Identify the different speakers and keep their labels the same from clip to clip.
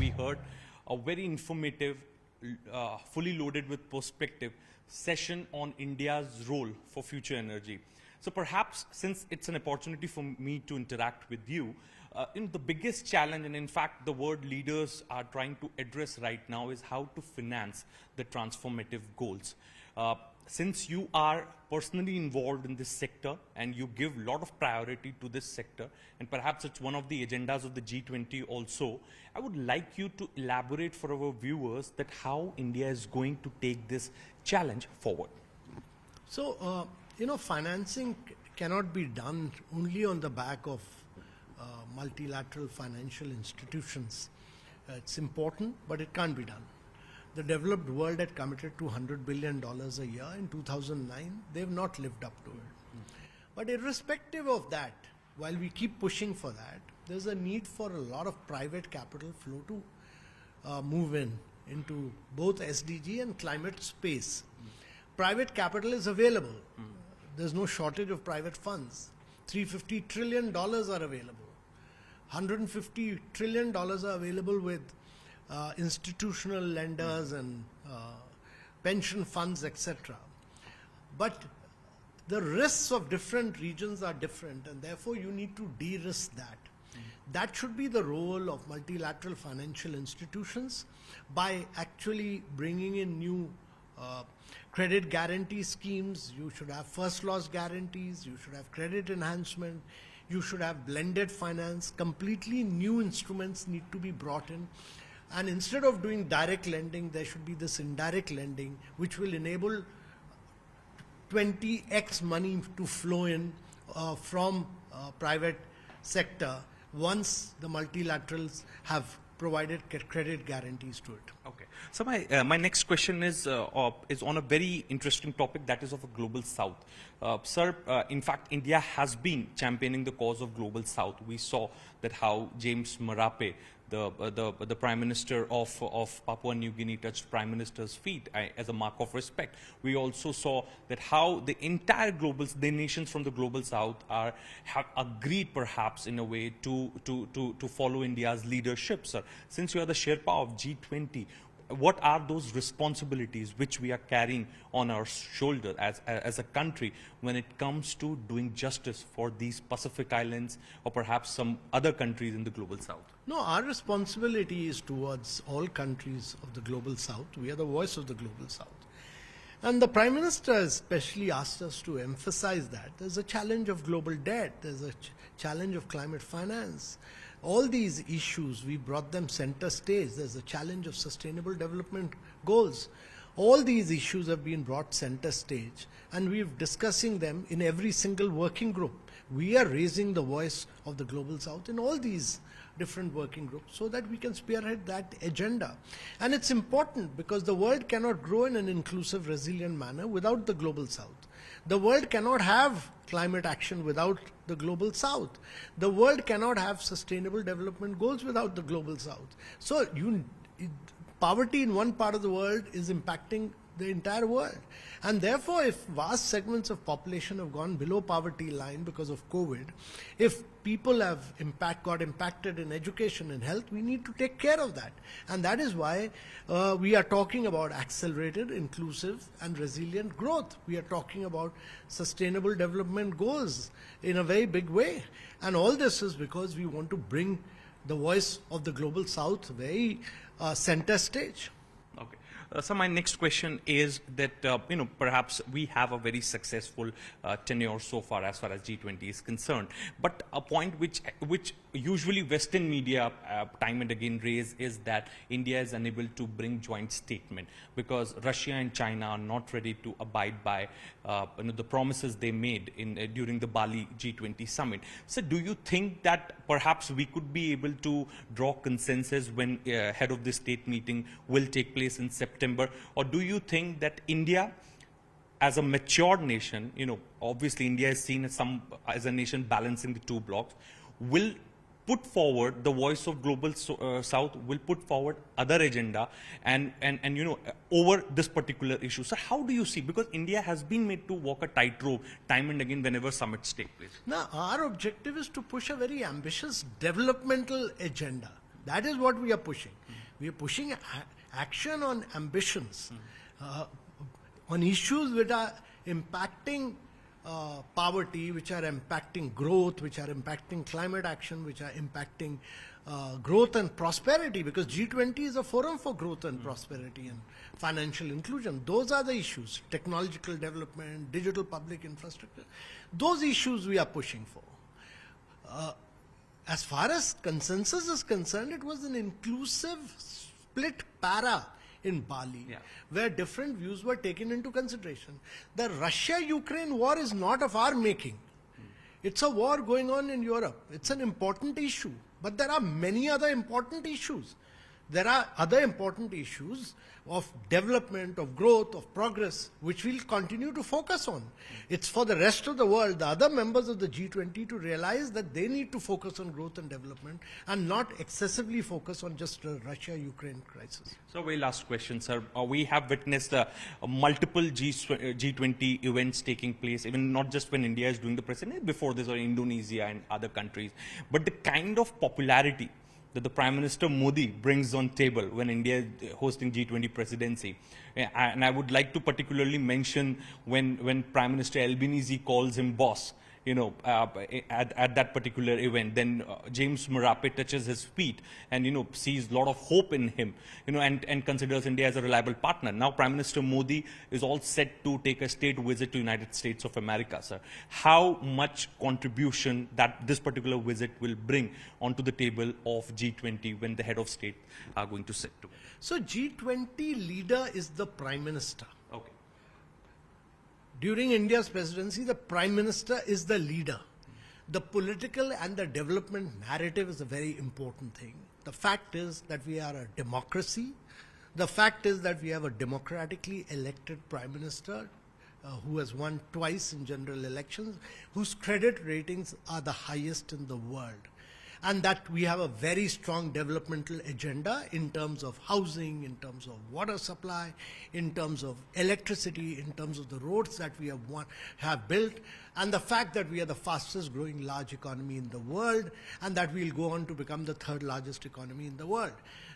Speaker 1: we heard a very informative, fully loaded with perspective session on India's role for future energy. So perhaps, since it's an opportunity for me to interact with you, the biggest challenge, and in fact the word leaders are trying to address right now, is how to finance the transformative goals. Since you are personally involved in this sector and you give a lot of priority to this sector, and perhaps it's one of the agendas of the G20 also, I would like you to elaborate for our viewers that how India is going to take this challenge forward.
Speaker 2: So, financing cannot be done only on the back of multilateral financial institutions. It's important, but it can't be done. The developed world had committed to $100 billion a year in 2009. They've not lived up to it. But irrespective of that, while we keep pushing for that, there's a need for a lot of private capital flow to move into both SDG and climate space. Private capital is available. There's no shortage of private funds. $350 trillion are available. $150 trillion are available with institutional lenders and pension funds, etc. But the risks of different regions are different, and therefore you need to de-risk that. That should be the role of multilateral financial institutions by actually bringing in new credit guarantee schemes. You should have first loss guarantees, you should have credit enhancement, you should have blended finance. Completely new instruments need to be brought in. And instead of doing direct lending, there should be this indirect lending, which will enable 20x money to flow in from private sector once the multilaterals have provided credit guarantees to it.
Speaker 1: Okay. So my next question is on a very interesting topic, that is of a global south. Sir, in fact, India has been championing the cause of global south. We saw that how James Marape, the Prime Minister of Papua New Guinea, touched Prime Minister's feet as a mark of respect. We also saw that how the entire the nations from the global south have agreed perhaps in a way to follow India's leadership, sir. Since you are the Sherpa of G20, what are those responsibilities which we are carrying on our shoulder as a country when it comes to doing justice for these Pacific Islands or perhaps some other countries in the global south?
Speaker 2: No, our responsibility is towards all countries of the global south. We are the voice of the global south. And the Prime Minister especially asked us to emphasize that. There's a challenge of global debt, there's a challenge of climate finance. All these issues, we brought them center stage. There's a challenge of sustainable development goals. All these issues have been brought center stage, and we're discussing them in every single working group. We are raising the voice of the global south in all these different working groups so that we can spearhead that agenda. And it's important because the world cannot grow in an inclusive, resilient manner without the global south. The world cannot have climate action without the global south. The world cannot have sustainable development goals without the global south. So poverty in one part of the world is impacting the entire world. And therefore, if vast segments of population have gone below poverty line because of COVID, if people have got impacted in education and health, we need to take care of that. And that is why we are talking about accelerated, inclusive and resilient growth. We are talking about sustainable development goals in a very big way. And all this is because we want to bring the voice of the global south very center stage.
Speaker 1: Okay. So my next question is that, perhaps we have a very successful tenure so far as G20 is concerned. But a point which usually Western media time and again raise is that India is unable to bring joint statement because Russia and China are not ready to abide by the promises they made during the Bali G20 summit. So do you think that perhaps we could be able to draw consensus when head of the state meeting will take place in September? Or do you think that India, as a mature nation, obviously India is seen as a nation balancing the two blocks, will put forward the voice of global south, will put forward other agenda and over this particular issue? So how do you see, because India has been made to walk a tightrope time and again whenever summits take place?
Speaker 2: Now, our objective is to push a very ambitious developmental agenda. That is what we are pushing. We are pushing action on ambitions, on issues which are impacting poverty, which are impacting growth, which are impacting climate action, which are impacting growth and prosperity, because G20 is a forum for growth and prosperity and financial inclusion. Those are the issues: technological development, digital public infrastructure. Those issues we are pushing for. As far as consensus is concerned, it was an inclusive split para in Bali, where different views were taken into consideration. The Russia-Ukraine war is not of our making. It's a war going on in Europe. It's an important issue. But there are many other important issues. There are other important issues of development, of growth, of progress, which we'll continue to focus on. It's for the rest of the world, the other members of the G20, to realize that they need to focus on growth and development and not excessively focus on just the Russia-Ukraine crisis.
Speaker 1: So, very last question, sir. We have witnessed multiple G20 events taking place, even not just when India is doing the president, before this, or Indonesia and other countries. But the kind of popularity that the Prime Minister Modi brings on table when India is hosting G20 presidency. And I would like to particularly mention when Prime Minister Albanese calls him boss, at that particular event. Then James Marape touches his feet and, sees a lot of hope in him, and considers India as a reliable partner. Now Prime Minister Modi is all set to take a state visit to United States of America, sir. How much contribution that this particular visit will bring onto the table of G20 when the head of state are going to sit together?
Speaker 2: So G20 leader is the Prime Minister.
Speaker 1: Okay.
Speaker 2: During India's presidency, the Prime Minister is the leader. The political and the development narrative is a very important thing. The fact is that we are a democracy. The fact is that we have a democratically elected Prime Minister who has won twice in general elections, whose credit ratings are the highest in the world. And that we have a very strong developmental agenda in terms of housing, in terms of water supply, in terms of electricity, in terms of the roads that we have built, and the fact that we are the fastest growing large economy in the world, and that we'll go on to become the third largest economy in the world.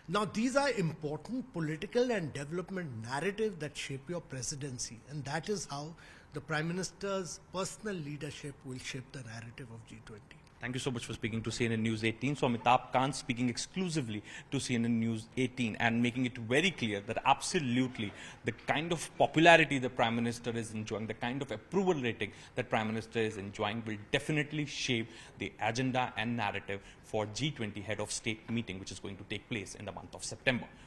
Speaker 2: Now, these are important political and development narratives that shape your presidency, and that is how the Prime Minister's personal leadership will shape the narrative of G20.
Speaker 1: Thank you so much for speaking to CNN News 18. So Amitabh Kant speaking exclusively to CNN News 18 and making it very clear that absolutely the kind of popularity the Prime Minister is enjoying, the kind of approval rating that Prime Minister is enjoying will definitely shape the agenda and narrative for G20 head of state meeting, which is going to take place in the month of September.